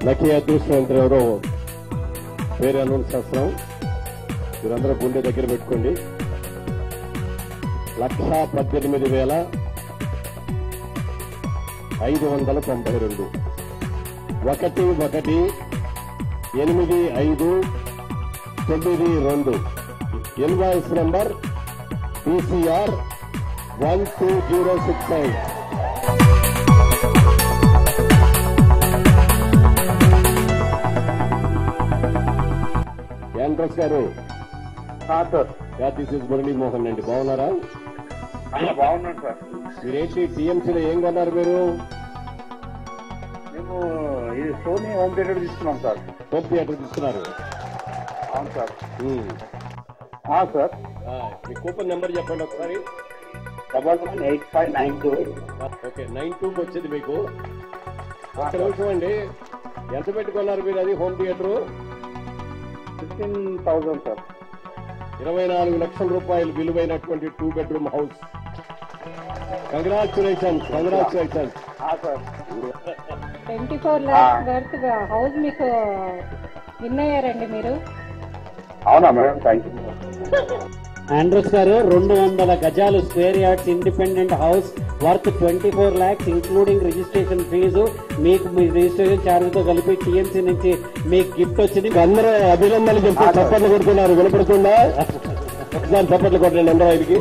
Lucky అదృష్టవంతులు ఎవరో పేరు అనౌన్స్ చేస్తున్నాం. మీరందరూ గుండె దగ్గర పెట్టుకోండి. 1,18,592 118592 ఇన్వాయిస్ నంబర్ PCR 12065. యాండ్రస్ గారు సార్. దిస్ ఇస్ మురళీమోహన్ అండి. బాగున్నారా? బాగున్నాను సార్. మీరేంటి టీఎంసీలో ఏం కొన్నారు మీరు? మేము ఈ సోనీ హోమ్ థియేటర్ తీసుకున్నాం సార్. హోమ్ థియేటర్ తీసుకున్నారు? అవును సార్. సార్ మీ కూపన్ నెంబర్ చెప్పండి ఒకసారి. 118592. ఓకే, 92 వచ్చింది మీకు. ఒక్క నిమిషం అండి. ఎంత పెట్టుకున్నారు మీరు అది హోమ్ థియేటర్? 15,000 సార్. 24 లక్షల రూపాయలు విలువైనటువంటి 2 bedroom house. Congratulations. Sir 24 lakhs worth house మీకు విన్ అయ్యారండి మీరు. అవునా madam? Thank you. Andrews garu 200 గజాలు square yards independent house worth 24 lakhs including registration fee. మీకు మీ రిజిస్ట్రేషన్ ఛార్జ్ తో కలిపి టీఎంసీ నుంచి మీకు గిఫ్ట్ వచ్చింది. అందరూ అభినందనలు చెప్తే చప్పట్లు కొడుతున్నారు. వినపడుతుందా? చప్పట్లు కొట్టండి అందరూ ఆయనకి.